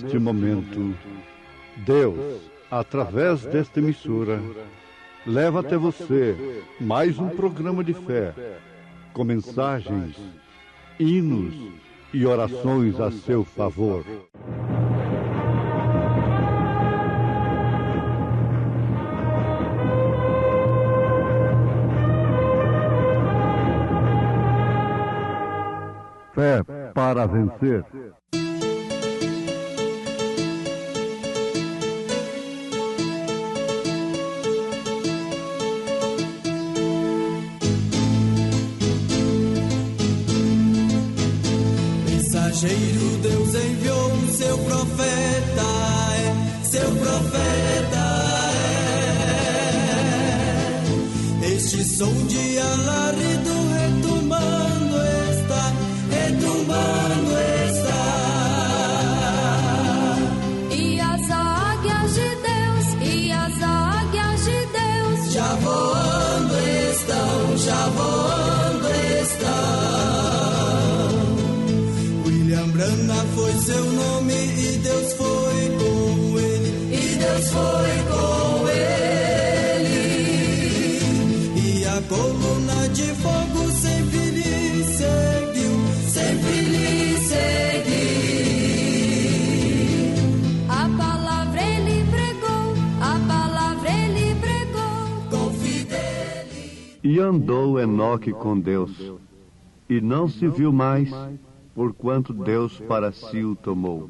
neste momento, Deus, através desta emissora, leva até você mais um programa de fé, com mensagens, hinos e orações a seu favor. Fé para vencer. Mensageiro, Deus enviou o seu profeta, seu profeta. Este som de alarido retumbando está, retumbando está. E as águias de Deus, e as águias de Deus, já voando estão, já voando estão. William Branham foi seu nome e Deus foi com ele, e Deus foi com ele. E a coluna de fogo sempre lhe seguiu, sempre lhe seguiu. a palavra ele pregou, a palavra ele pregou, Com fidelidade. E andou Enoque com Deus, e não se viu mais, porquanto Deus para si o tomou.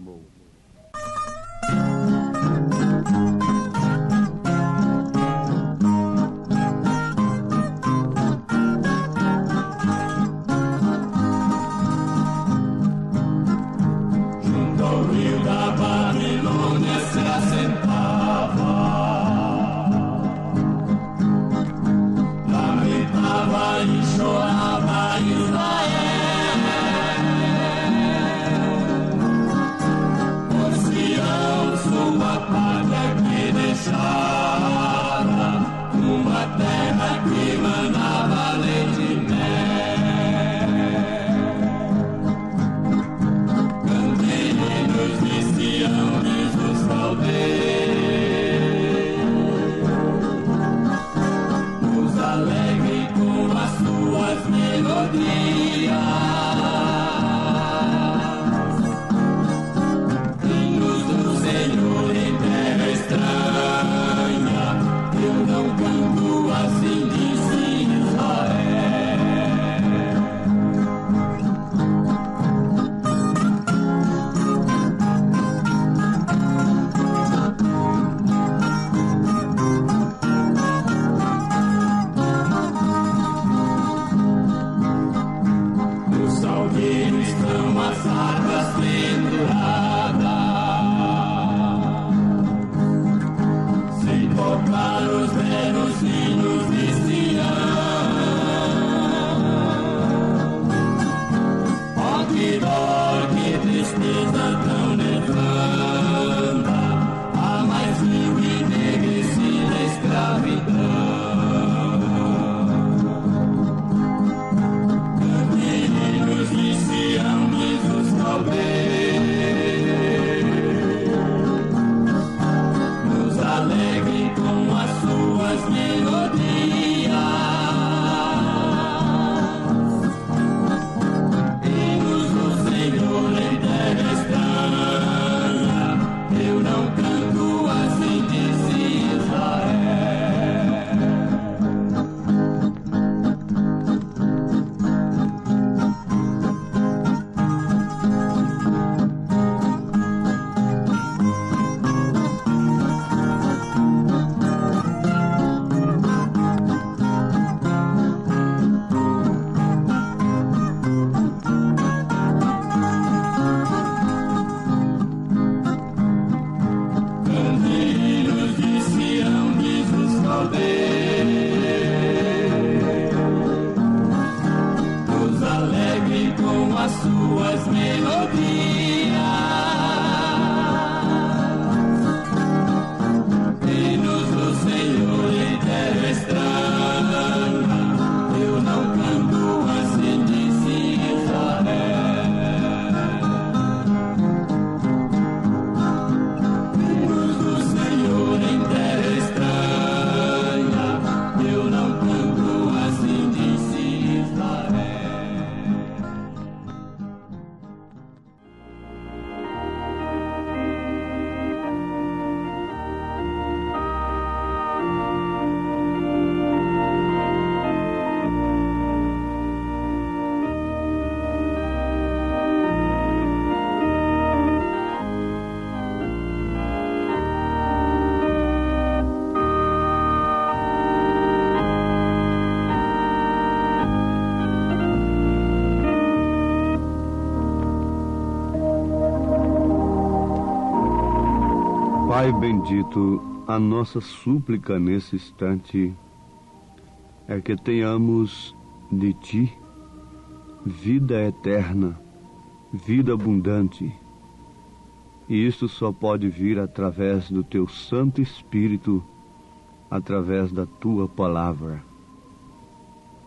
Junto ao rio da Babilônia se assentava, lamentava e chorava Israel. Por Sião, sua pátria que deixara, uma terra que manava leite e mel. Cantem hinos de Sião, diz os caldeus, nos alegre com as suas melodias. Hinos do Senhor em terra estranha, eu não canto assim, disse Israel. Pai bendito, a nossa súplica nesse instante é que tenhamos de Ti vida eterna, vida abundante. E isso só pode vir através do Teu Santo Espírito, através da Tua Palavra.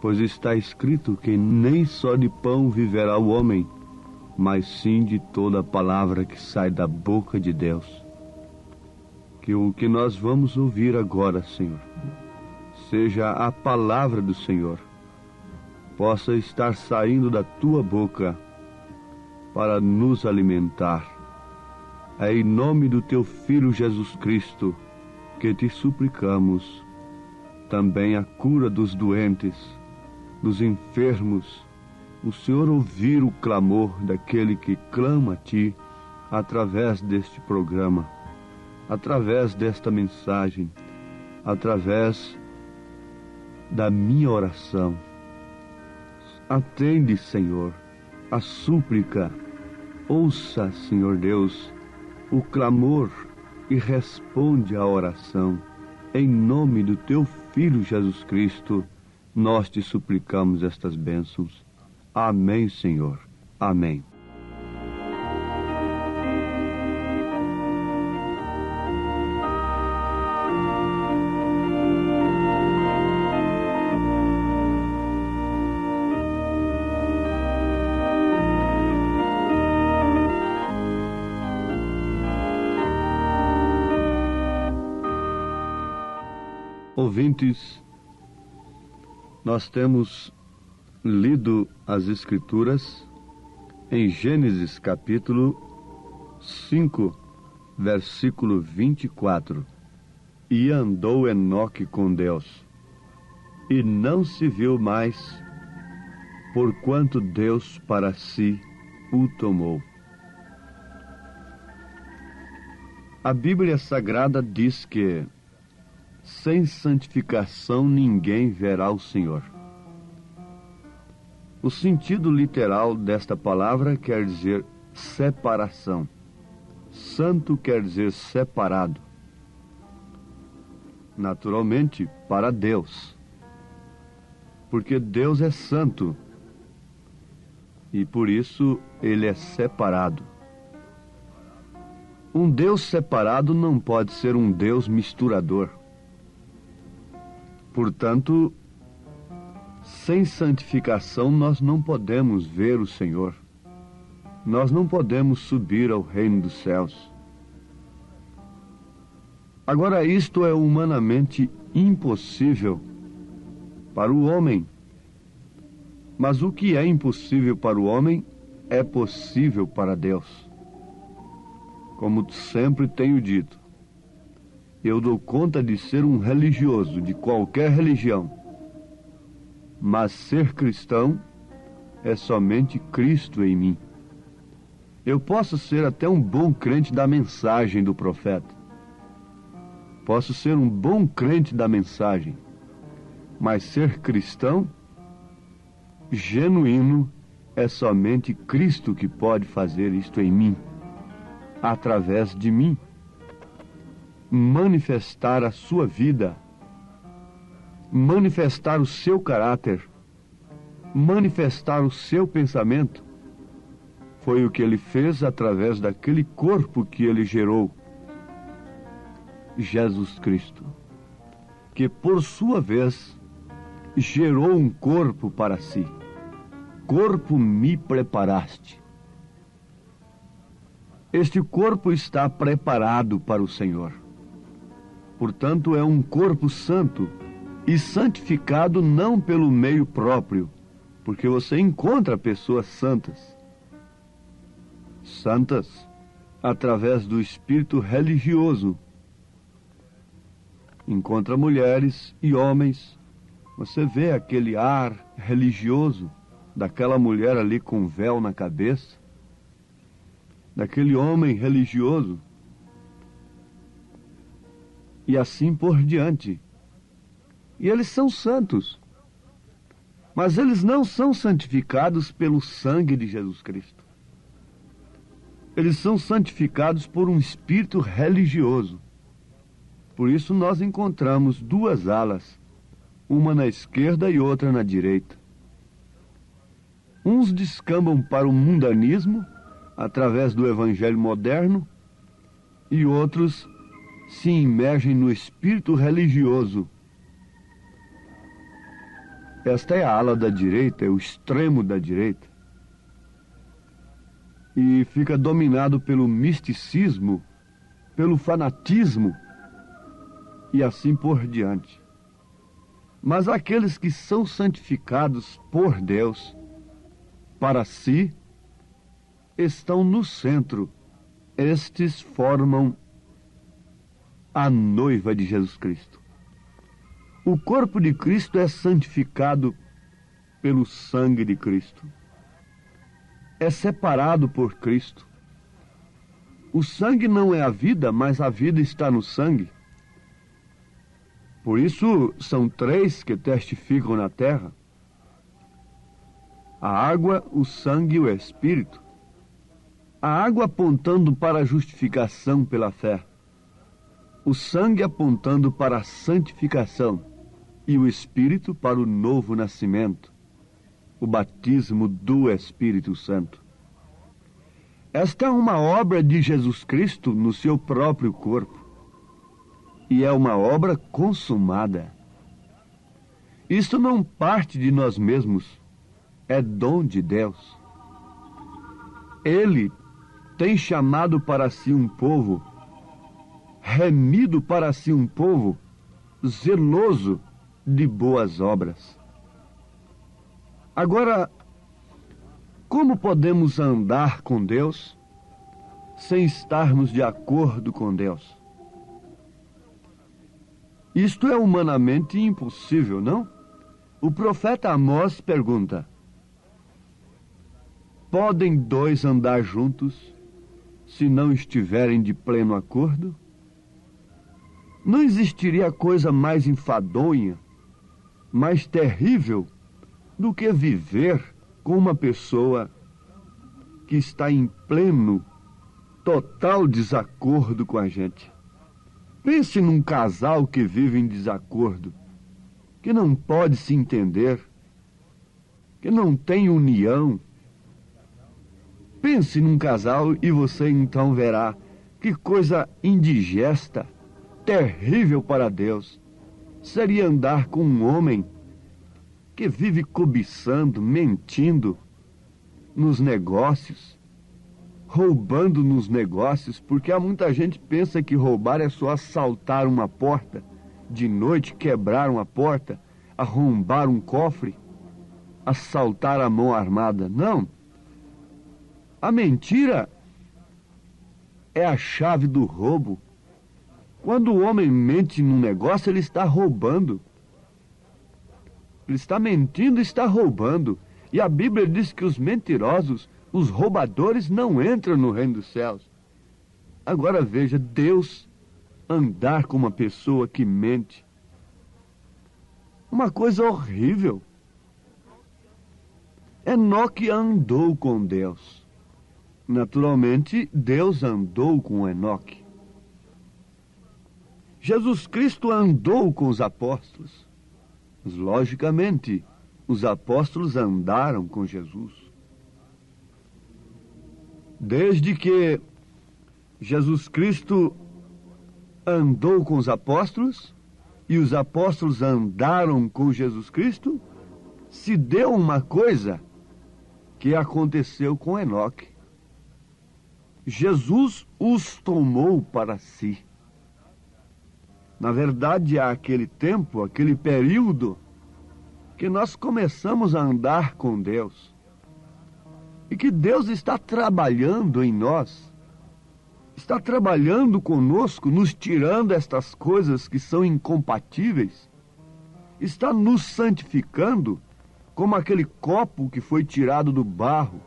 Pois está escrito que nem só de pão viverá o homem, mas sim de toda a palavra que sai da boca de Deus. Que o que nós vamos ouvir agora, Senhor, seja a palavra do Senhor, possa estar saindo da Tua boca para nos alimentar. É em nome do Teu Filho Jesus Cristo que Te suplicamos também a cura dos doentes, dos enfermos, o Senhor ouvir o clamor daquele que clama a Ti através deste programa, através desta mensagem, através da minha oração. Atende, Senhor, a súplica. Ouça, Senhor Deus, o clamor e responde à oração. Em nome do Teu Filho Jesus Cristo, nós Te suplicamos estas bênçãos. Amém, Senhor. Amém. Ouvintes, nós temos lido as Escrituras em Gênesis capítulo 5, versículo 24. E andou Enoque com Deus, e não se viu mais, porquanto Deus para si o tomou. A Bíblia Sagrada diz que sem santificação ninguém verá o Senhor. O sentido literal desta palavra quer dizer separação. Santo quer dizer separado. Naturalmente, para Deus. Porque Deus é santo. E por isso Ele é separado. Um Deus separado não pode ser um Deus misturador. Portanto, sem santificação nós não podemos ver o Senhor. Nós não podemos subir ao reino dos céus. Agora, isto é humanamente impossível para o homem. Mas o que é impossível para o homem é possível para Deus. Como sempre tenho dito, eu dou conta de ser um religioso de qualquer religião, mas ser cristão é somente Cristo em mim. Eu posso ser até um bom crente da mensagem do profeta. Posso ser um bom crente da mensagem, mas ser cristão genuíno é somente Cristo que pode fazer isto em mim, através de mim. Manifestar a sua vida, manifestar o seu caráter, manifestar o seu pensamento. Foi o que Ele fez através daquele corpo que Ele gerou, Jesus Cristo, que por sua vez gerou um corpo para si. Corpo me preparaste. Este corpo está preparado para o Senhor. Portanto, é um corpo santo e santificado não pelo meio próprio, porque você encontra pessoas santas. Santas através do espírito religioso. Encontra mulheres e homens. Você vê aquele ar religioso daquela mulher ali com véu na cabeça, daquele homem religioso, e assim por diante. E eles são santos, mas eles não são santificados pelo sangue de Jesus Cristo. Eles são santificados por um espírito religioso. Por isso nós encontramos duas alas, uma na esquerda e outra na direita. Uns descambam para o mundanismo, através do evangelho moderno, e outros se imergem no espírito religioso. Esta é a ala da direita, é o extremo da direita. E fica dominado pelo misticismo, pelo fanatismo e assim por diante. Mas aqueles que são santificados por Deus, para si, estão no centro. Estes formam a noiva de Jesus Cristo. O corpo de Cristo é santificado pelo sangue de Cristo. É separado por Cristo. O sangue não é a vida, mas a vida está no sangue. Por isso, são três que testificam na terra: a água, o sangue e o Espírito. A água apontando para a justificação pela fé, o sangue apontando para a santificação e o Espírito para o novo nascimento, o batismo do Espírito Santo. Esta é uma obra de Jesus Cristo no seu próprio corpo, e é uma obra consumada. Isto não parte de nós mesmos, é dom de Deus. Ele tem chamado para si um povo, remido para si um povo, zeloso de boas obras. Agora, como podemos andar com Deus sem estarmos de acordo com Deus? Isto é humanamente impossível, não? O profeta Amós pergunta: podem dois andar juntos se não estiverem de pleno acordo? Não existiria coisa mais enfadonha, mais terrível, do que viver com uma pessoa que está em pleno, total desacordo com a gente. Pense num casal que vive em desacordo, que não pode se entender, que não tem união. Pense num casal e você então verá que coisa indigesta, terrível para Deus seria andar com um homem que vive cobiçando, mentindo nos negócios, roubando nos negócios, porque há muita gente que pensa que roubar é só assaltar uma porta de noite, quebrar uma porta, arrombar um cofre, assaltar a mão armada. Não. A mentira é a chave do roubo. Quando o homem mente num negócio, ele está roubando. Ele está mentindo, está roubando. E a Bíblia diz que os mentirosos, os roubadores, não entram no reino dos céus. Agora veja, Deus andar com uma pessoa que mente. Uma coisa horrível. Enoque andou com Deus. Naturalmente, Deus andou com Enoque. Jesus Cristo andou com os apóstolos. Mas, logicamente, os apóstolos andaram com Jesus. Desde que Jesus Cristo andou com os apóstolos e os apóstolos andaram com Jesus Cristo, se deu uma coisa que aconteceu com Enoque. Jesus os tomou para si. Na verdade, há aquele tempo, aquele período, que nós começamos a andar com Deus. E que Deus está trabalhando em nós. Está trabalhando conosco, nos tirando estas coisas que são incompatíveis. Está nos santificando, como aquele copo que foi tirado do barro,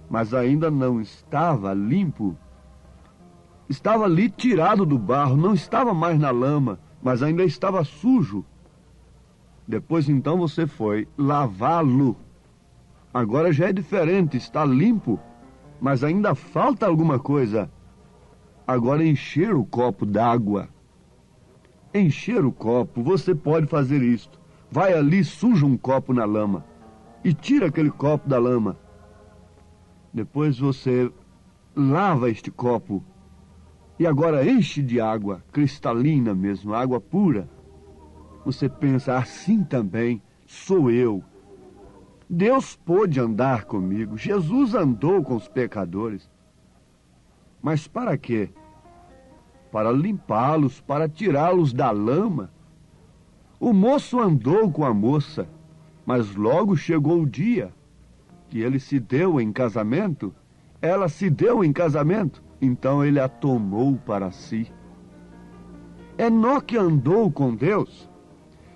mas ainda não estava limpo. Estava ali tirado do barro, não estava mais na lama, mas ainda estava sujo. Depois então você foi lavá-lo. Agora já é diferente, está limpo, mas ainda falta alguma coisa. Agora encher o copo d'água. encher o copo, você pode fazer isto. Vai ali, suja um copo na lama e tira aquele copo da lama. Depois você lava este copo e agora enche de água cristalina mesmo, água pura. Você pensa, assim também sou eu. Deus pôde andar comigo, Jesus andou com os pecadores. Mas para quê? Para limpá-los, para tirá-los da lama. O moço andou com a moça, mas logo chegou o dia que ele se deu em casamento, ela se deu em casamento, então ele a tomou para si. Enoque andou com Deus,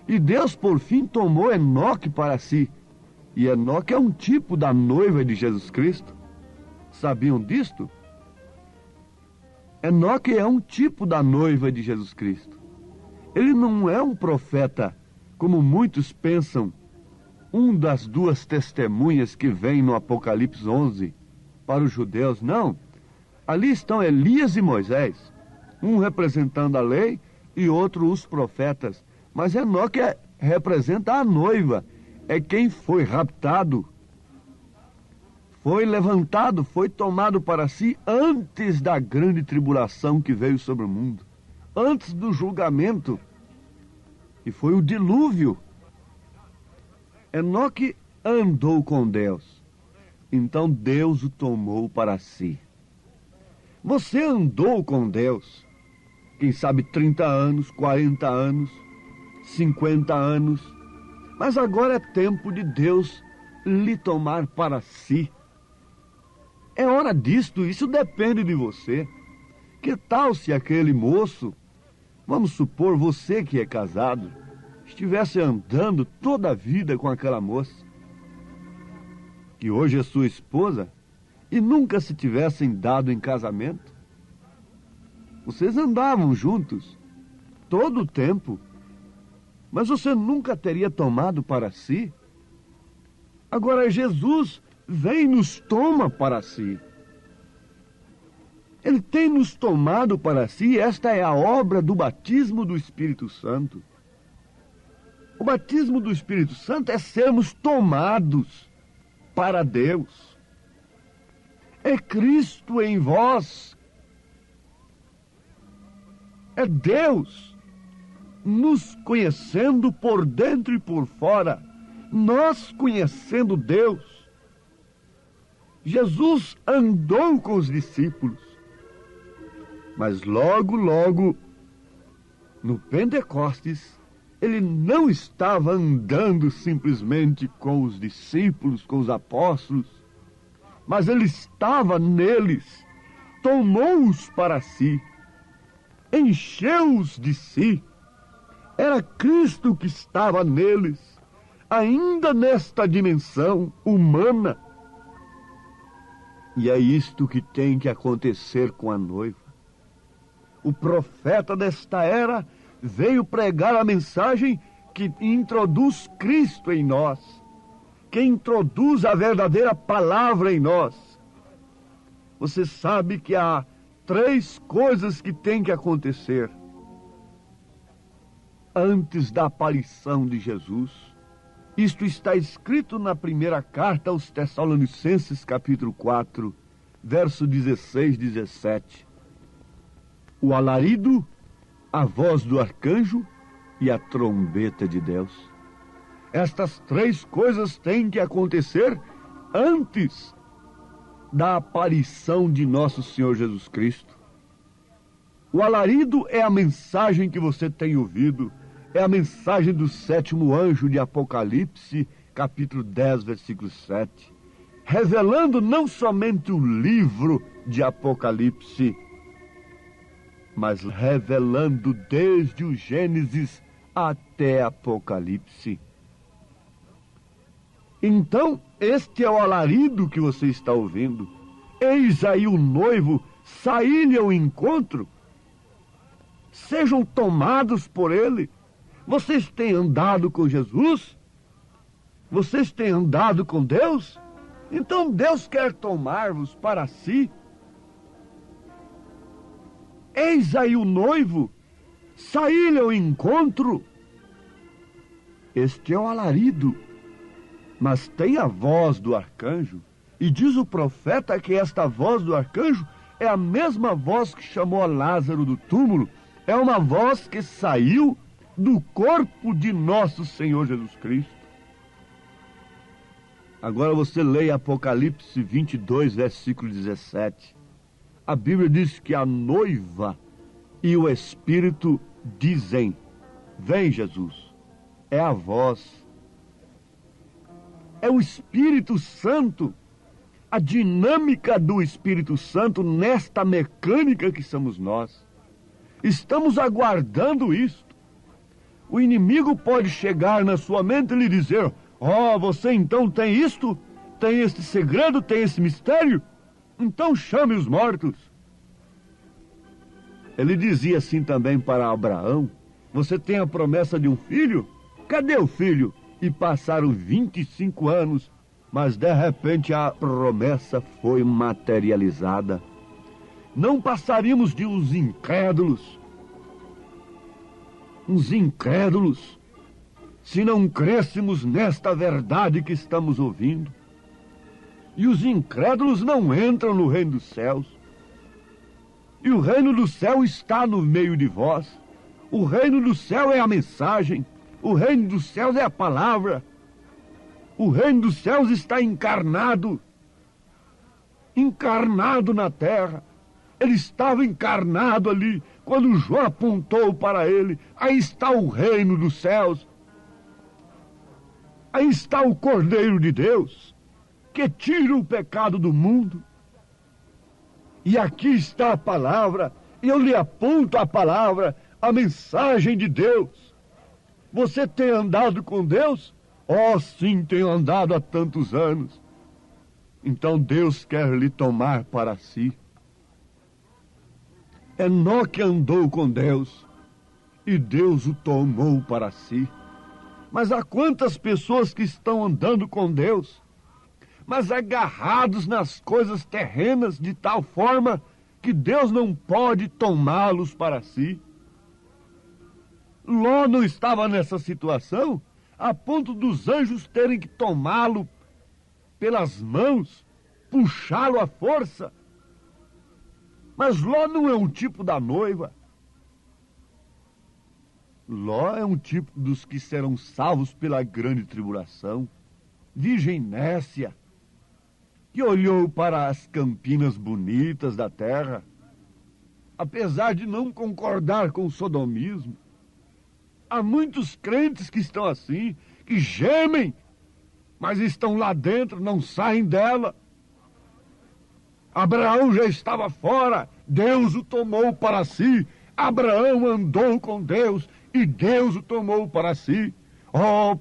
e Deus por fim tomou Enoque para si. E Enoque é um tipo da noiva de Jesus Cristo. Sabiam disto? Enoque é um tipo da noiva de Jesus Cristo. Ele não é um profeta, como muitos pensam, um das duas testemunhas que vem no Apocalipse 11 para os judeus. Não. Ali estão Elias e Moisés, um representando a lei e outro os profetas. Mas Enoque representa a noiva, é quem foi raptado, foi levantado, foi tomado para si antes da grande tribulação que veio sobre o mundo, antes do julgamento, e foi o dilúvio. Enoque andou com Deus, então Deus o tomou para si. Você andou com Deus, quem sabe 30 anos, 40 anos, 50 anos, mas agora é tempo de Deus lhe tomar para si. É hora disto, isso depende de você. Que tal se aquele moço, vamos supor você que é casado, estivesse andando toda a vida com aquela moça, que hoje é sua esposa, e nunca se tivessem dado em casamento? Vocês andavam juntos todo o tempo, mas você nunca teria tomado para si. Agora Jesus vem e nos toma para si. Ele tem nos tomado para si. Esta é a obra do batismo do Espírito Santo. O batismo do Espírito Santo é sermos tomados para Deus. É Cristo em vós. É Deus nos conhecendo por dentro e por fora. Nós conhecendo Deus. Jesus andou com os discípulos. Mas logo, logo, no Pentecostes, ele não estava andando simplesmente com os discípulos, com os apóstolos, mas ele estava neles, tomou-os para si, encheu-os de si. Era Cristo que estava neles, ainda nesta dimensão humana. E é isto que tem que acontecer com a noiva. O profeta desta era veio pregar a mensagem que introduz Cristo em nós, que introduz a verdadeira palavra em nós. Você sabe que há 3 coisas que têm que acontecer antes da aparição de Jesus. Isto está escrito na primeira carta aos Tessalonicenses, capítulo 4, verso 16, 17. O alarido, a voz do arcanjo e a trombeta de Deus. Estas 3 coisas têm que acontecer antes da aparição de nosso Senhor Jesus Cristo. O alarido é a mensagem que você tem ouvido, é a mensagem do 7º anjo de Apocalipse, capítulo 10, versículo 7, revelando não somente o livro de Apocalipse, mas revelando desde o Gênesis até Apocalipse. Então, este é o alarido que você está ouvindo. Eis aí o noivo sair-lhe ao encontro. Sejam tomados por ele. Vocês têm andado com Jesus? Vocês têm andado com Deus? Então Deus quer tomar-vos para si. Eis aí o noivo, saí-lhe ao encontro. Este é o alarido, mas tem a voz do arcanjo. E diz o profeta que esta voz do arcanjo é a mesma voz que chamou a Lázaro do túmulo. É uma voz que saiu do corpo de nosso Senhor Jesus Cristo. Agora você leia Apocalipse 22, versículo 17. A Bíblia diz que a noiva e o Espírito dizem: vem, Jesus. É a voz. É o Espírito Santo. A dinâmica do Espírito Santo nesta mecânica que somos nós. Estamos aguardando isto. O inimigo pode chegar na sua mente e lhe dizer: você então tem isto? Tem este segredo? Tem esse mistério? Então chame os mortos. Ele dizia assim também para Abraão: você tem a promessa de um filho? Cadê o filho? E passaram 25 anos, mas de repente a promessa foi materializada. Não passaríamos de uns incrédulos, se não crêssemos nesta verdade que estamos ouvindo. E os incrédulos não entram no reino dos céus. E o reino do céu está no meio de vós. O reino do céu é a mensagem. O reino dos céus é a palavra. O reino dos céus está encarnado na terra. Ele estava encarnado ali, quando João apontou para ele. Aí está o reino dos céus. Aí está o Cordeiro de Deus, que tira o pecado do mundo. E aqui está a palavra, e eu lhe aponto a palavra, a mensagem de Deus. Você tem andado com Deus? Sim, tenho andado há tantos anos. Então Deus quer lhe tomar para si. Enoque andou com Deus, e Deus o tomou para si. Mas há quantas pessoas que estão andando com Deus, mas agarrados nas coisas terrenas de tal forma que Deus não pode tomá-los para si. Ló não estava nessa situação, a ponto dos anjos terem que tomá-lo pelas mãos, puxá-lo à força. Mas Ló não é um tipo da noiva. Ló é um tipo dos que serão salvos pela grande tribulação. Virgem nécia, que olhou para as campinas bonitas da terra, apesar de não concordar com o sodomismo. Há muitos crentes que estão assim, que gemem, mas estão lá dentro, não saem dela. Abraão já estava fora, Deus o tomou para si. Abraão andou com Deus e Deus o tomou para si.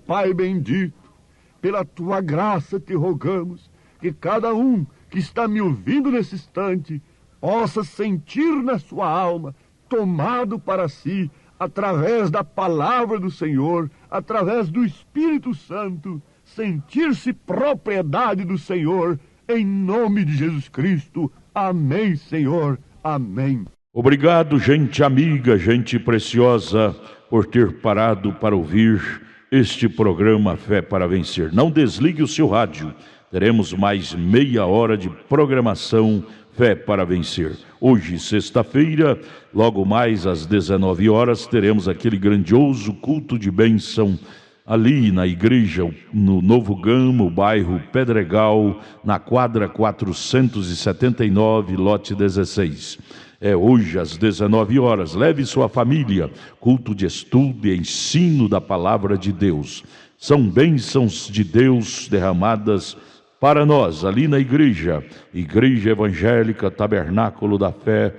Pai bendito, pela tua graça te rogamos que cada um que está me ouvindo nesse instante possa sentir na sua alma, tomado para si, através da palavra do Senhor, através do Espírito Santo, sentir-se propriedade do Senhor, em nome de Jesus Cristo. Amém, Senhor. Amém. Obrigado, gente amiga, gente preciosa, por ter parado para ouvir este programa Fé para Vencer. Não desligue o seu rádio. Teremos mais meia hora de programação Fé para Vencer. Hoje, sexta-feira, logo mais às 19 horas, teremos aquele grandioso culto de bênção ali na igreja, no Novo Gama, bairro Pedregal, na quadra 479, lote 16. É hoje às 19 horas. Leve sua família. Culto de estudo e ensino da palavra de Deus. São bênçãos de Deus derramadas para nós, ali na igreja evangélica Tabernáculo da Fé,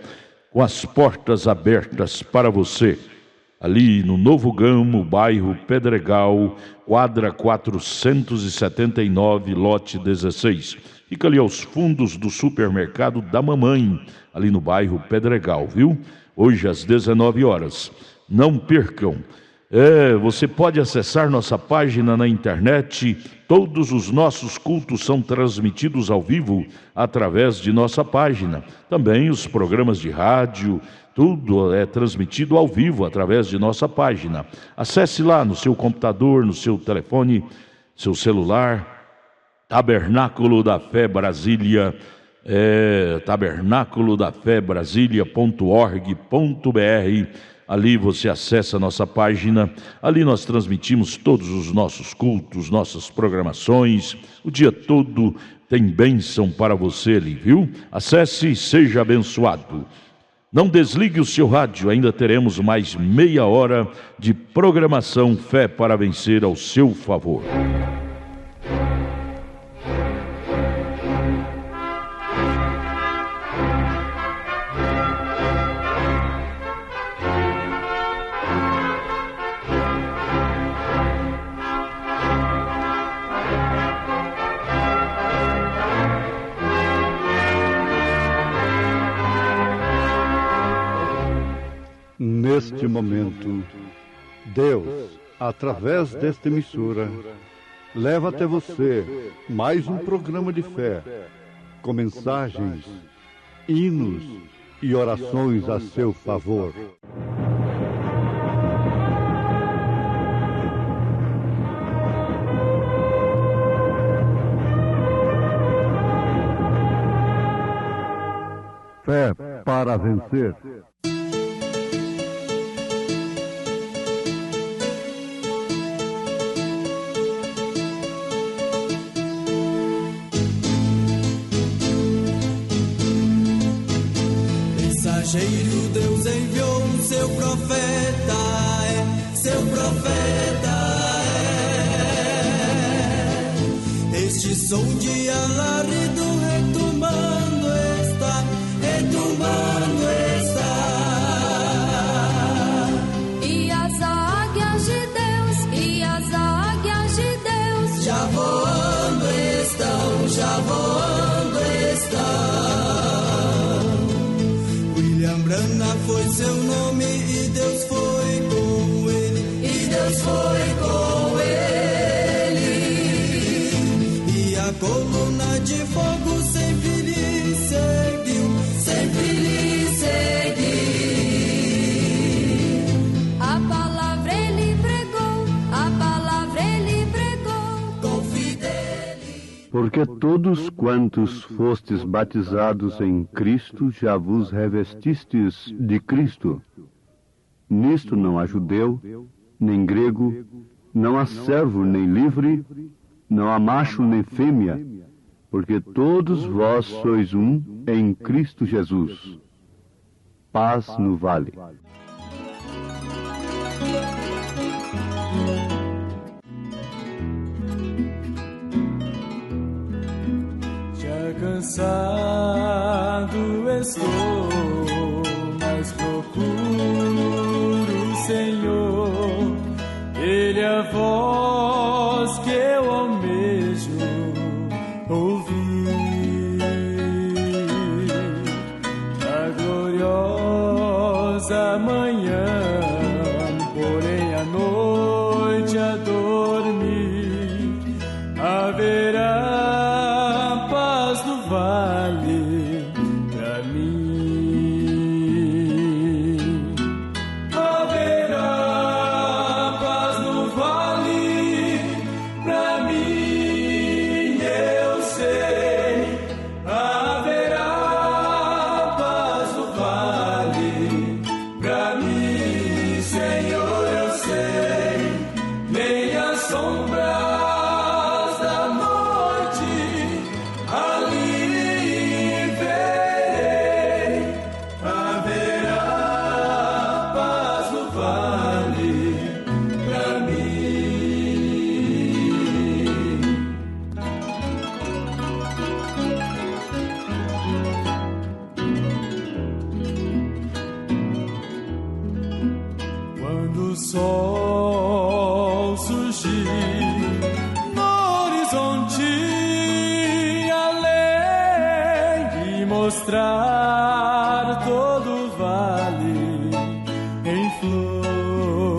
com as portas abertas para você, ali no Novo Gamo, bairro Pedregal, quadra 479, lote 16. Fica ali aos fundos do supermercado da Mamãe, ali no bairro Pedregal, viu? Hoje às 19 horas. Não percam. Você pode acessar nossa página na internet. Todos os nossos cultos são transmitidos ao vivo através de nossa página. Também os programas de rádio, tudo é transmitido ao vivo através de nossa página. Acesse lá no seu computador, no seu telefone, seu celular, Tabernáculo da Fé Brasília, tabernáculodafebrasilia.org.br. Ali você acessa a nossa página. Ali nós transmitimos todos os nossos cultos, nossas programações. O dia todo tem bênção para você ali, viu? Acesse e seja abençoado. Não desligue o seu rádio, ainda teremos mais meia hora de programação Fé para Vencer ao seu favor. Neste momento, Deus, através desta emissora, leva até você mais um programa de fé, com mensagens, hinos e orações a seu favor. Fé para vencer. Mensageiro Deus enviou seu profeta, seu profeta Este som de alarido retumbando está, retumbando está. E as águias de Deus, e as águias de Deus já voando estão, já voando estão. William Branham foi seu nome e Deus foi com ele, e Deus foi com ele. E a coluna de fogo sempre lhe seguiu, sempre lhe seguiu. A palavra ele pregou, a palavra ele pregou com fidelidade. Porque todos quantos fostes batizados em Cristo, já vos revestistes de Cristo. Nisto não há judeu, nem grego, não há servo nem livre, não há macho nem fêmea, porque todos vós sois um em Cristo Jesus. Paz no vale. Cansado estou, mas procuro o Senhor. Ele é a voz que eu almejo ouvir. A gloriosa manhã, porém a noite a dormir, haverá vale pra mim. Haverá paz no vale pra mim, eu sei. Haverá paz no vale pra mim, Senhor, eu sei. Nem a sombra sol surgir no horizonte além e mostrar todo o vale em flor.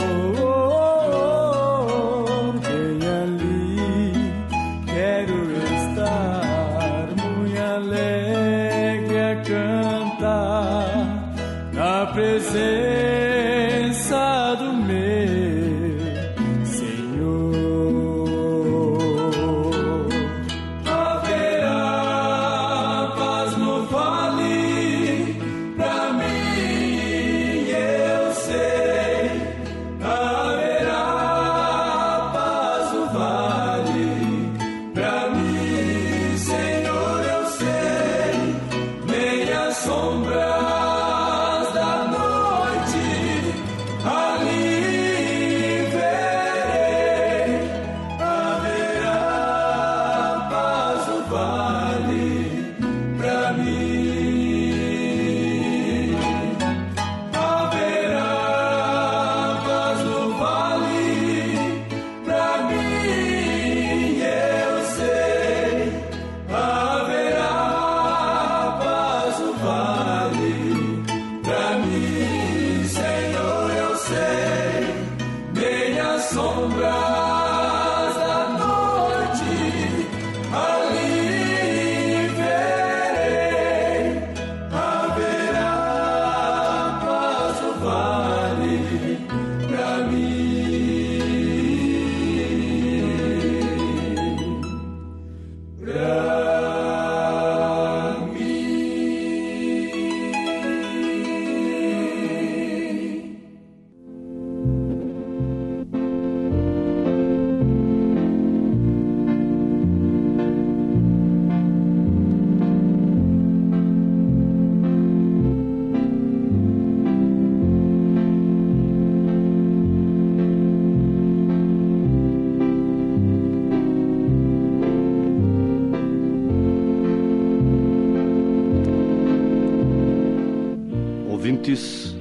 ouvintes,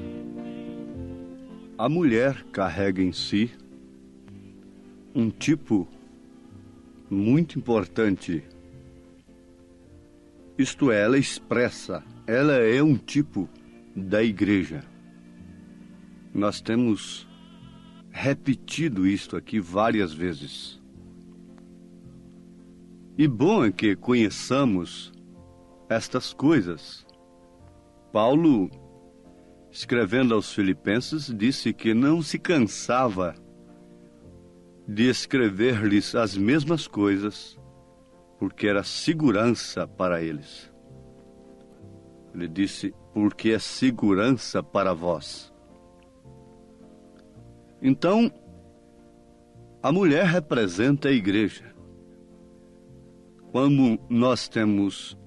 a mulher carrega em si um tipo muito importante. Isto é, ela expressa, ela é um tipo da igreja. Nós temos repetido isto aqui várias vezes. E bom é que conheçamos estas coisas. Paulo, escrevendo aos Filipenses, disse que não se cansava de escrever-lhes as mesmas coisas, porque era segurança para eles. Ele disse, porque é segurança para vós. Então, a mulher representa a igreja. Quando nós temos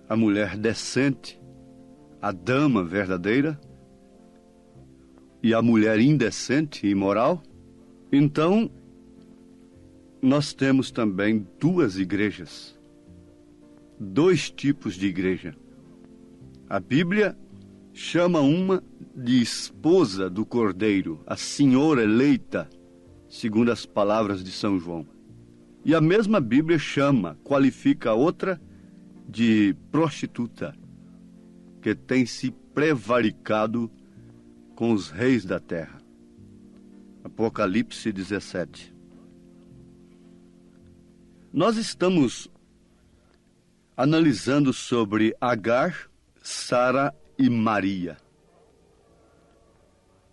a mulher decente, a dama verdadeira, e a mulher indecente e imoral, então nós temos também duas igrejas, dois tipos de igreja. A Bíblia chama uma de esposa do Cordeiro, a senhora eleita, segundo as palavras de São João. E a mesma Bíblia qualifica a outra de prostituta, que tem se prevaricado com os reis da terra. Apocalipse 17. Nós estamos analisando sobre Agar, Sara e Maria.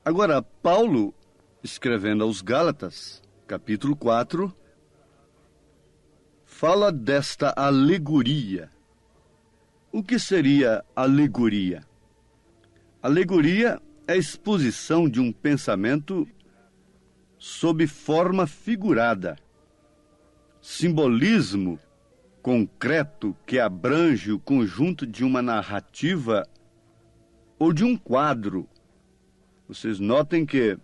Agora, Paulo, escrevendo aos Gálatas, capítulo 4, fala desta alegoria. O que seria alegoria? Alegoria é a exposição de um pensamento sob forma figurada, simbolismo concreto que abrange o conjunto de uma narrativa ou de um quadro. Vocês notem que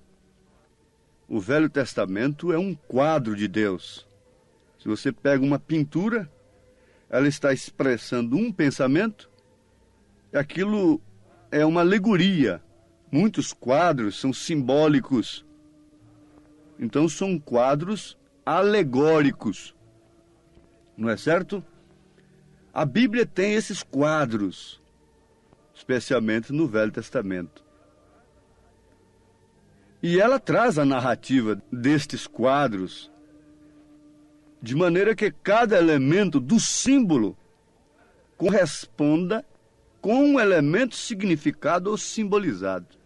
o Velho Testamento é um quadro de Deus. Se você pega uma pintura, ela está expressando um pensamento, e aquilo é uma alegoria. Muitos quadros são simbólicos. Então são quadros alegóricos. Não é certo? A Bíblia tem esses quadros, especialmente no Velho Testamento. E ela traz a narrativa destes quadros, de maneira que cada elemento do símbolo corresponda com um elemento significado ou simbolizado.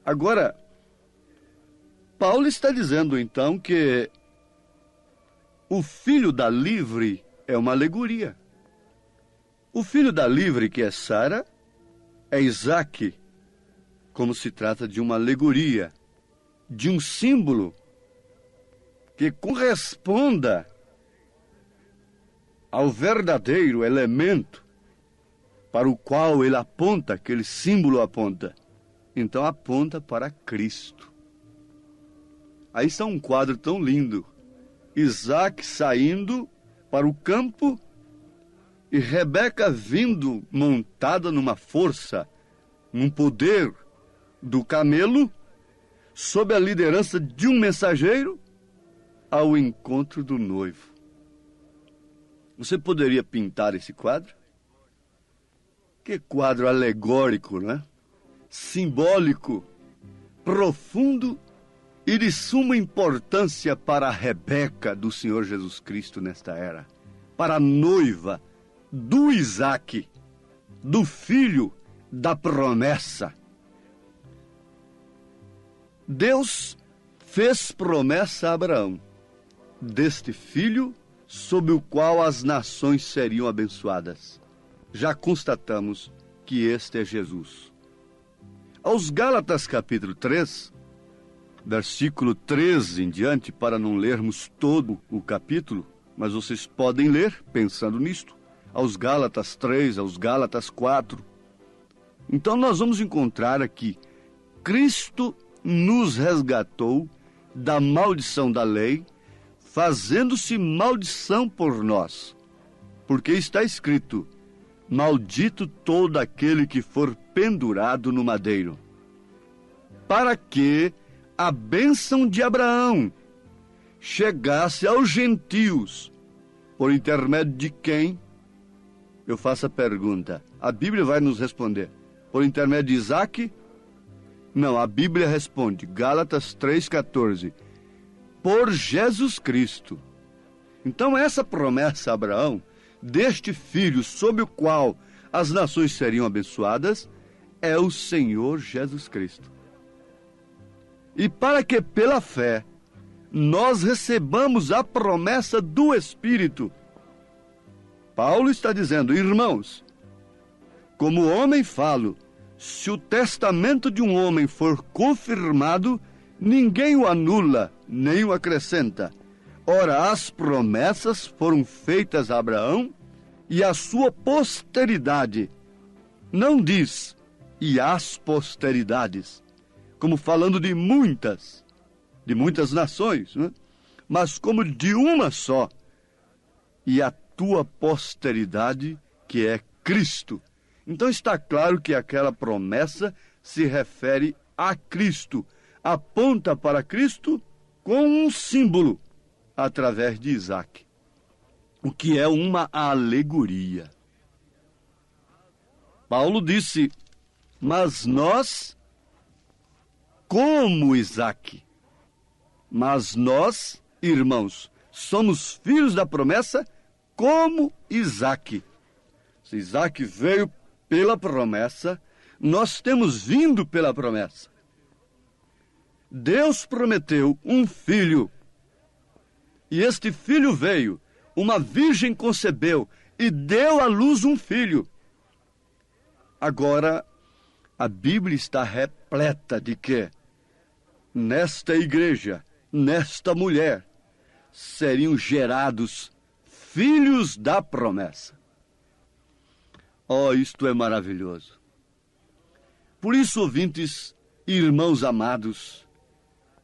Agora, Paulo está dizendo então que o filho da livre é uma alegoria. O filho da livre, que é Sara, é Isaque, como se trata de uma alegoria, de um símbolo que corresponda ao verdadeiro elemento para o qual ele aponta, aquele símbolo aponta. Então aponta para Cristo. Aí está um quadro tão lindo. Isaque saindo para o campo e Rebeca vindo montada numa força, num poder do camelo, sob a liderança de um mensageiro, ao encontro do noivo. Você poderia pintar esse quadro? Que quadro alegórico, não é? Simbólico, profundo e de suma importância para a Rebeca do Senhor Jesus Cristo nesta era, para a noiva do Isaque, do filho da promessa. Deus fez promessa a Abraão, deste filho sob o qual as nações seriam abençoadas. Já constatamos que este é Jesus. Aos Gálatas capítulo 3, versículo 13 em diante, para não lermos todo o capítulo, mas vocês podem ler pensando nisto, aos Gálatas 3, aos Gálatas 4. Então nós vamos encontrar aqui, Cristo nos resgatou da maldição da lei, fazendo-se maldição por nós, porque está escrito, maldito todo aquele que for pendurado no madeiro, para que a bênção de Abraão chegasse aos gentios, por intermédio de quem? Eu faço a pergunta. A Bíblia vai nos responder. Por intermédio de Isaac? Não, a Bíblia responde, Gálatas 3,14, por Jesus Cristo. Então essa promessa a Abraão, deste filho sob o qual as nações seriam abençoadas, é o Senhor Jesus Cristo. E para que pela fé nós recebamos a promessa do Espírito, Paulo está dizendo, irmãos, como homem falo, se o testamento de um homem for confirmado, ninguém o anula, nem o acrescenta. Ora, as promessas foram feitas a Abraão e a sua posteridade. Não diz, e as posteridades, como falando de muitas nações, né? Mas como de uma só, e a tua posteridade, que é Cristo. Então está claro que aquela promessa se refere a Cristo, aponta para Cristo com um símbolo, através de Isaac, o que é uma alegoria. Paulo disse, mas nós, como Isaac, mas nós, irmãos, somos filhos da promessa como Isaac. Se Isaac veio pela promessa, nós temos vindo pela promessa. Deus prometeu um filho, e este filho veio, uma virgem concebeu e deu à luz um filho. Agora, a Bíblia está repleta de que nesta igreja, nesta mulher, seriam gerados filhos da promessa. Oh, isto é maravilhoso. Por isso, ouvintes, irmãos amados,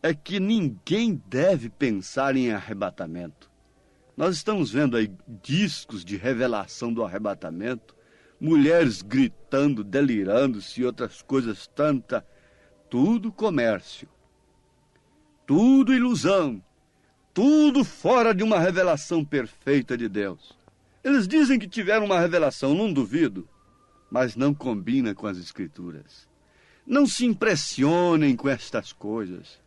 é que ninguém deve pensar em arrebatamento. Nós estamos vendo aí discos de revelação do arrebatamento, mulheres gritando, delirando-se e outras coisas tanta. Tudo comércio, tudo ilusão, tudo fora de uma revelação perfeita de Deus. Eles dizem que tiveram uma revelação, não duvido, mas não combina com as Escrituras. Não se impressionem com estas coisas.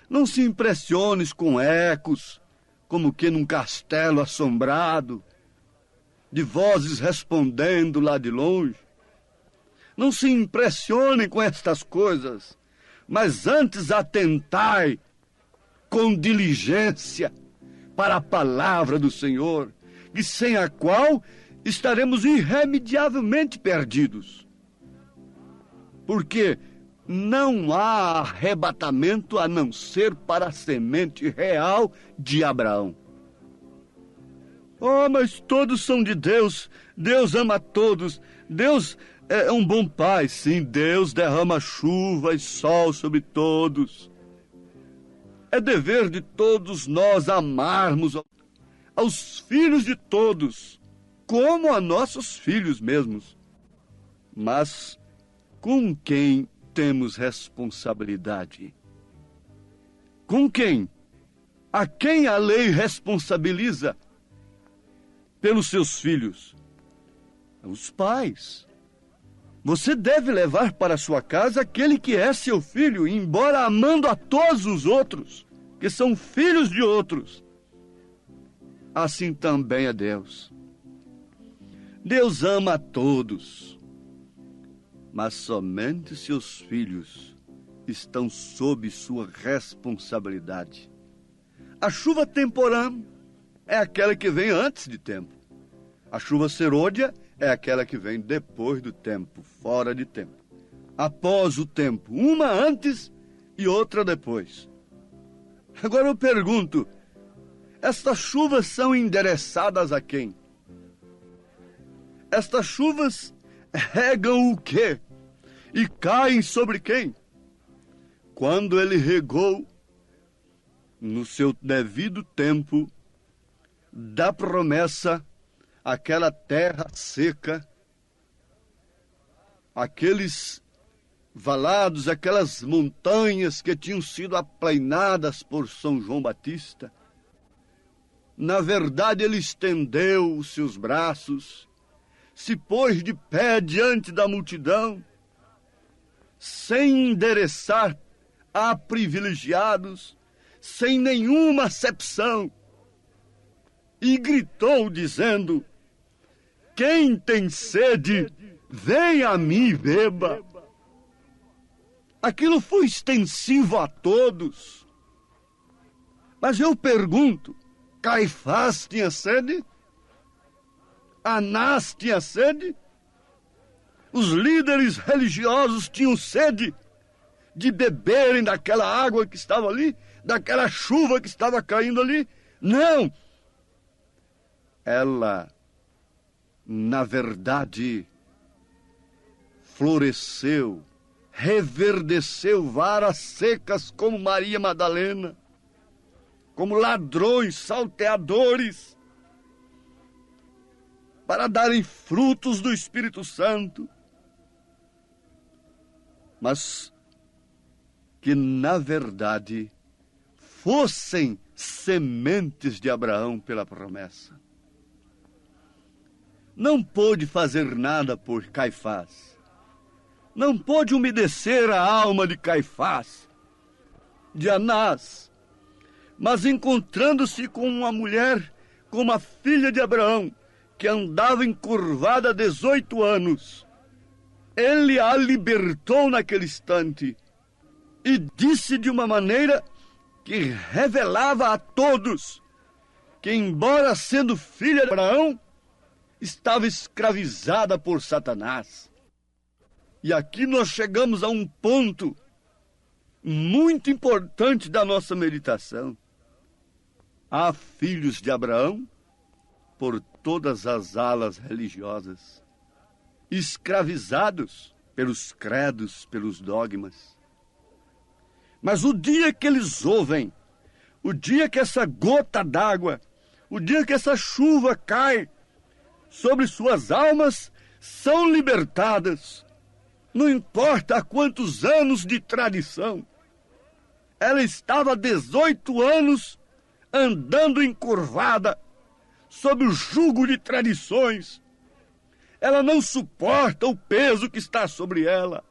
Não se impressiones com ecos, como que num castelo assombrado, de vozes respondendo lá de longe. Não se impressionem com estas coisas, mas antes atentai com diligência para a palavra do Senhor, e sem a qual estaremos irremediavelmente perdidos. Porque não há arrebatamento a não ser para a semente real de Abraão. Oh, mas todos são de Deus, Deus ama todos, Deus é um bom pai. Sim, Deus derrama chuva e sol sobre todos. É dever de todos nós amarmos aos filhos de todos, como a nossos filhos mesmos. Mas com quem temos responsabilidade? Com quem? A quem a lei responsabiliza pelos seus filhos? Os pais. Você deve levar para sua casa aquele que é seu filho, embora amando a todos os outros, que são filhos de outros. Assim também é Deus. Deus ama a todos, mas somente seus filhos estão sob sua responsabilidade. A chuva temporã é aquela que vem antes de tempo. A chuva serôdia é aquela que vem depois do tempo, fora de tempo. Após o tempo, uma antes e outra depois. Agora eu pergunto, estas chuvas são endereçadas a quem? Estas chuvas regam o quê? E caem sobre quem? Quando ele regou, no seu devido tempo, da promessa, aquela terra seca, aqueles valados, aquelas montanhas que tinham sido aplainadas por São João Batista, na verdade ele estendeu os seus braços, se pôs de pé diante da multidão, sem endereçar a privilegiados, sem nenhuma acepção, e gritou dizendo: quem tem sede, venha a mim e beba. Aquilo foi extensivo a todos. Mas eu pergunto, Caifás tinha sede? Anás tinha sede? Os líderes religiosos tinham sede de beberem daquela água que estava ali, daquela chuva que estava caindo ali? Não! Ela, na verdade, floresceu, reverdeceu varas secas como Maria Madalena, como ladrões, salteadores, para darem frutos do Espírito Santo, mas que, na verdade, fossem sementes de Abraão pela promessa. Não pôde fazer nada por Caifás. Não pôde umedecer a alma de Caifás, de Anás, mas encontrando-se com uma mulher, com uma filha de Abraão, que andava encurvada há 18 anos, ele a libertou naquele instante e disse de uma maneira que revelava a todos que, embora sendo filha de Abraão, estava escravizada por Satanás. E aqui nós chegamos a um ponto muito importante da nossa meditação. Há filhos de Abraão por todas as alas religiosas, escravizados pelos credos, pelos dogmas. Mas o dia que eles ouvem, o dia que essa gota d'água, o dia que essa chuva cai sobre suas almas, são libertadas. Não importa há quantos anos de tradição. Ela estava há 18 anos andando encurvada, sob o jugo de tradições. Ela não suporta o peso que está sobre ela,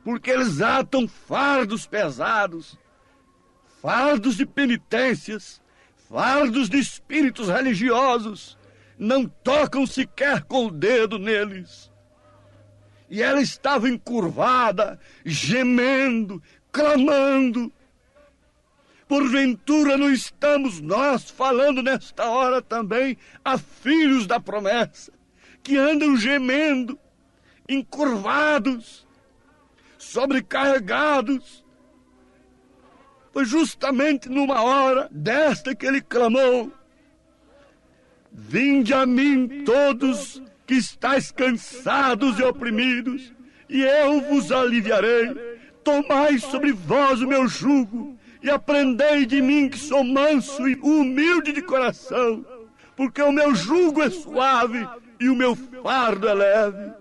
porque eles atam fardos pesados, fardos de penitências, fardos de espíritos religiosos, não tocam sequer com o dedo neles. E ela estava encurvada, gemendo, clamando. Porventura não estamos nós falando nesta hora também a filhos da promessa, que andam gemendo, encurvados, sobrecarregados? Foi justamente numa hora desta que ele clamou: vinde a mim todos que estáis cansados e oprimidos, e eu vos aliviarei. Tomai sobre vós o meu jugo, e aprendei de mim, que sou manso e humilde de coração, porque o meu jugo é suave e o meu fardo é leve.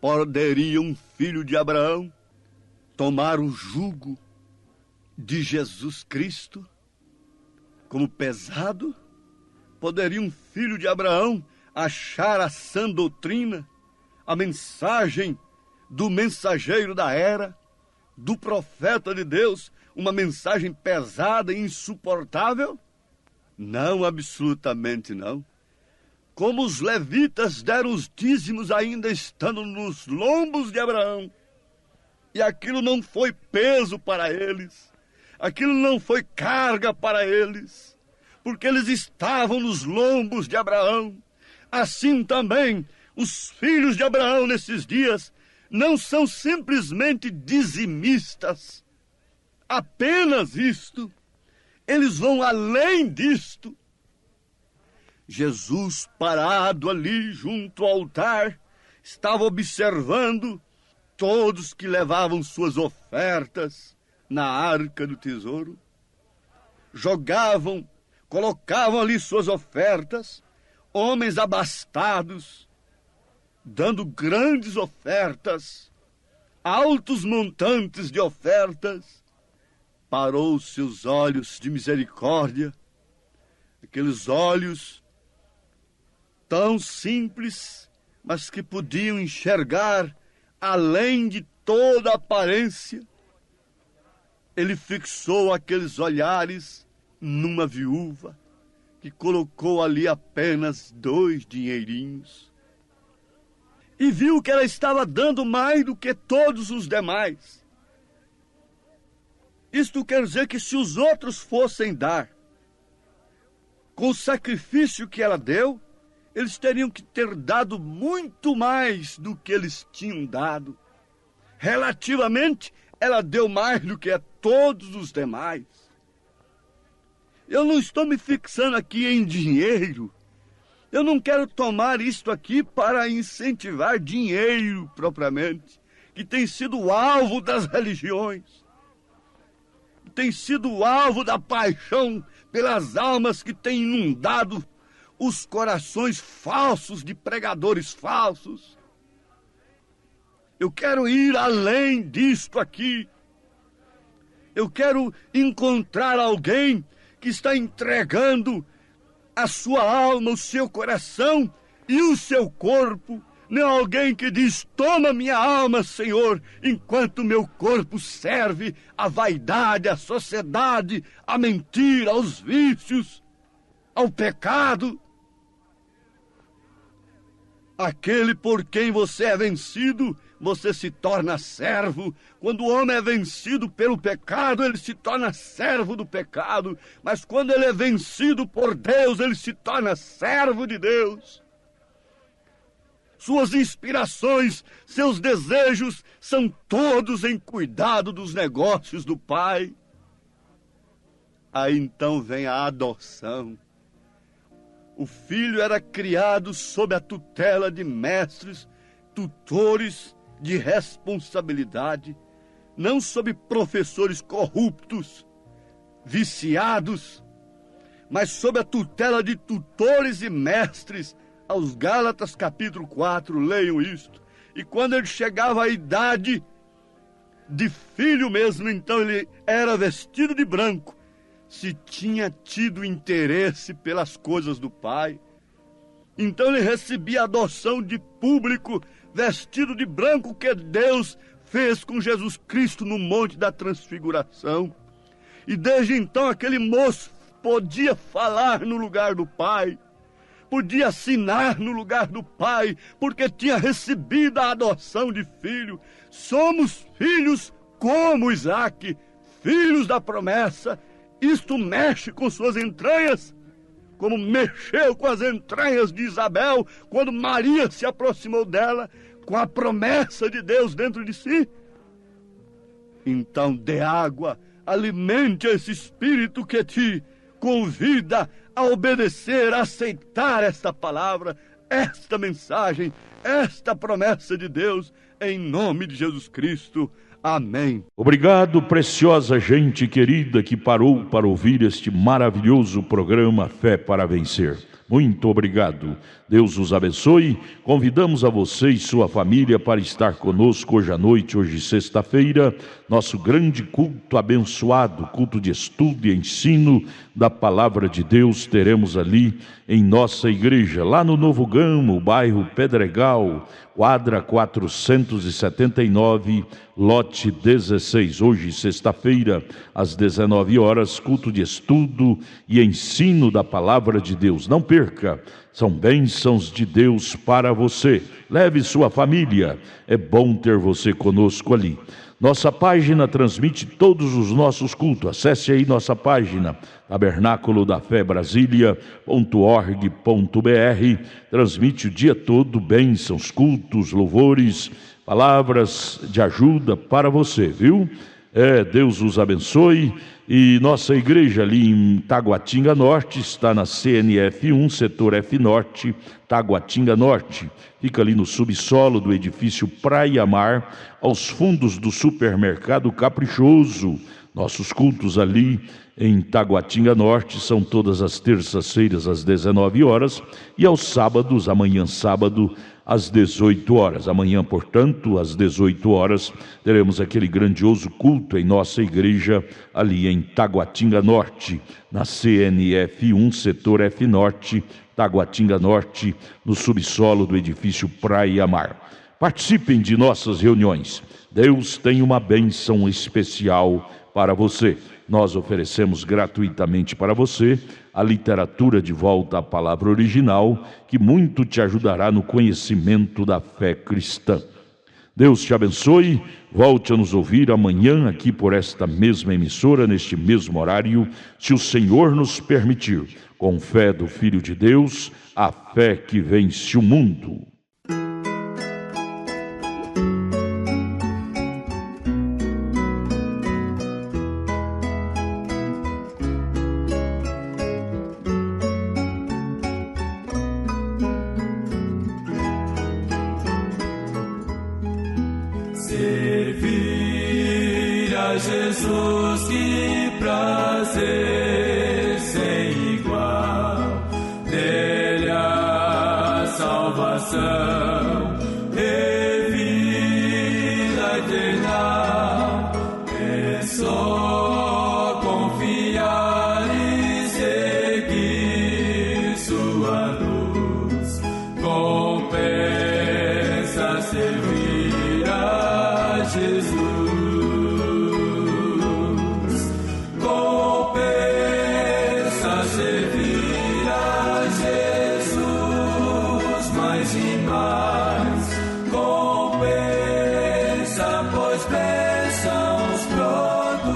Poderia um filho de Abraão tomar o jugo de Jesus Cristo como pesado? Poderia um filho de Abraão achar a sã doutrina, a mensagem do mensageiro da era, do profeta de Deus, uma mensagem pesada e insuportável? Não, absolutamente não. Como os levitas deram os dízimos ainda estando nos lombos de Abraão, e aquilo não foi peso para eles, aquilo não foi carga para eles, porque eles estavam nos lombos de Abraão. Assim também, os filhos de Abraão nesses dias não são simplesmente dizimistas, apenas isto. Eles vão além disto. Jesus, parado ali junto ao altar, estava observando todos que levavam suas ofertas na arca do tesouro. Jogavam, colocavam ali suas ofertas, homens abastados, dando grandes ofertas, altos montantes de ofertas, parou seus olhos de misericórdia, aqueles olhos tão simples, mas que podiam enxergar além de toda a aparência. Ele fixou aqueles olhares numa viúva que colocou ali apenas 2 dinheirinhos e viu que ela estava dando mais do que todos os demais. Isto quer dizer que se os outros fossem dar com o sacrifício que ela deu, eles teriam que ter dado muito mais do que eles tinham dado. Relativamente, ela deu mais do que a todos os demais. Eu não estou me fixando aqui em dinheiro. Eu não quero tomar isto aqui para incentivar dinheiro propriamente, que tem sido o alvo das religiões, que tem sido o alvo da paixão pelas almas que tem inundado os corações falsos de pregadores falsos. Eu quero ir além disto aqui. Eu quero encontrar alguém que está entregando a sua alma, o seu coração e o seu corpo. Não alguém que diz: toma minha alma, Senhor, enquanto meu corpo serve à vaidade, à sociedade, à mentira, aos vícios, ao pecado. Aquele por quem você é vencido, você se torna servo. Quando o homem é vencido pelo pecado, ele se torna servo do pecado. Mas quando ele é vencido por Deus, ele se torna servo de Deus. Suas inspirações, seus desejos são todos em cuidado dos negócios do Pai. Aí então vem a adoção. O filho era criado sob a tutela de mestres, tutores de responsabilidade, não sob professores corruptos, viciados, mas sob a tutela de tutores e mestres. Aos Gálatas capítulo 4, leiam isto. E quando ele chegava à idade de filho mesmo, então ele era vestido de branco, se tinha tido interesse pelas coisas do Pai. Então ele recebia a adoção de público, vestido de branco, que Deus fez com Jesus Cristo no Monte da Transfiguração. E desde então aquele moço podia falar no lugar do Pai, podia assinar no lugar do Pai, porque tinha recebido a adoção de filho. Somos filhos como Isaque, filhos da promessa. Isto mexe com suas entranhas, como mexeu com as entranhas de Isabel, quando Maria se aproximou dela, com a promessa de Deus dentro de si. Então dê água, alimente esse espírito que te convida a obedecer, a aceitar esta palavra, esta mensagem, esta promessa de Deus, em nome de Jesus Cristo. Amém. Obrigado, preciosa gente querida que parou para ouvir este maravilhoso programa Fé para Vencer. Muito obrigado. Deus os abençoe. Convidamos a você e sua família para estar conosco hoje à noite, hoje sexta-feira, nosso grande culto abençoado, culto de estudo e ensino da Palavra de Deus. Teremos ali em nossa igreja, lá no Novo Gamo, bairro Pedregal, quadra 479, lote 16. Hoje, sexta-feira, às 19 horas, culto de estudo e ensino da Palavra de Deus. Não perca, são bênçãos de Deus para você. Leve sua família, é bom ter você conosco ali. Nossa página transmite todos os nossos cultos. Acesse aí nossa página, tabernáculo da fé Brasília.org.br. Transmite o dia todo bênçãos, cultos, louvores, palavras de ajuda para você, viu? Deus os abençoe. E nossa igreja ali em Taguatinga Norte está na CNF 1, setor F Norte, Taguatinga Norte. Fica ali no subsolo do edifício Praia Mar, aos fundos do supermercado Caprichoso. Nossos cultos ali em Taguatinga Norte são todas as terças-feiras às 19 horas e aos sábados, amanhã sábado, às 18 horas. Amanhã, portanto, às 18 horas, teremos aquele grandioso culto em nossa igreja, ali em Taguatinga Norte, na CNF 1, setor F Norte, Taguatinga Norte, no subsolo do edifício Praia Mar. Participem de nossas reuniões. Deus tem uma bênção especial para você. Nós oferecemos gratuitamente para você a literatura De Volta à Palavra Original, que muito te ajudará no conhecimento da fé cristã. Deus te abençoe. Volte a nos ouvir amanhã aqui por esta mesma emissora, neste mesmo horário, se o Senhor nos permitir. Com fé do Filho de Deus, a fé que vence o mundo. Servir a Jesus, que prazer sem igual, nele a salvação e vida eterna. É só confiar e seguir sua luz, compensa servir a Jesus. Compensa servir a Jesus mais e mais. Compensa, pois bênçãos produz.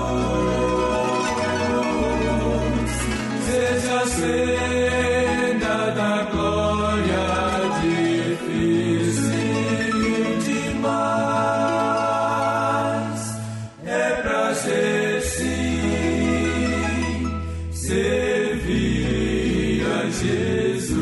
Seja a senda da glória difícil demais. É prazer sim servir a Jesus.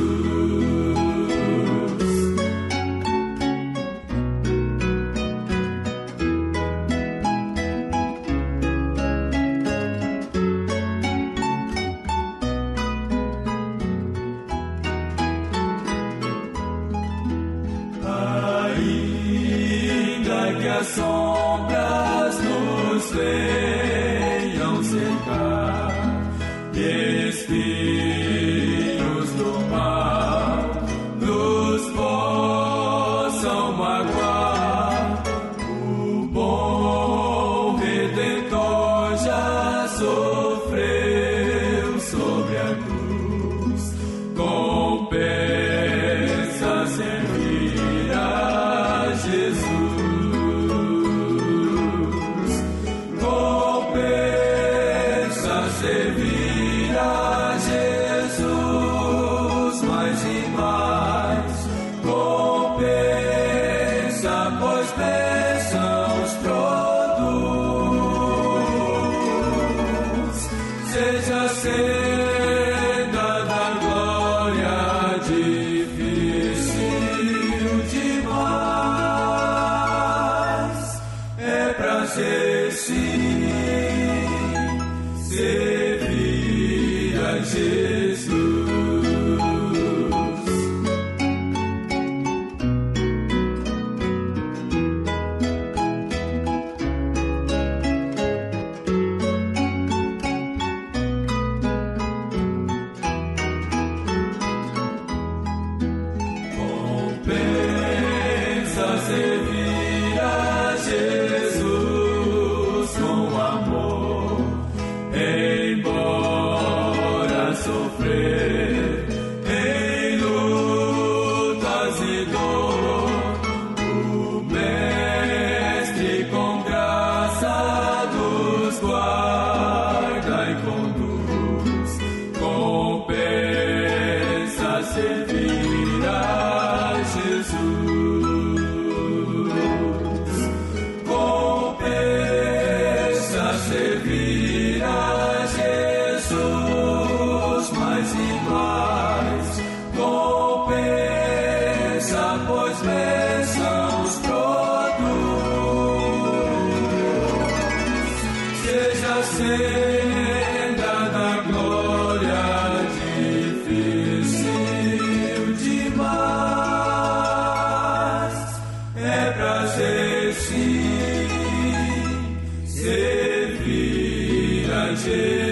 Ainda que as sombras nos venham cercar e espinhos do mal nos possam magoar, o bom Redentor já sofreu sobre a cruz. Compensa servir a Jesus. Compensa servir a Jesus mais e mais. Compensa, pois bênçãos produz. Seja a senda da glória difícil demais. É prazer sim servir a Jesus. Compensa servir a Jesus com amor, embora sofrer em lutas e dor. O Mestre com graça nos guarda e conduz. Compensa servir a Jesus. Compensa servir a Jesus mais e prazer sim, servir a Jesus.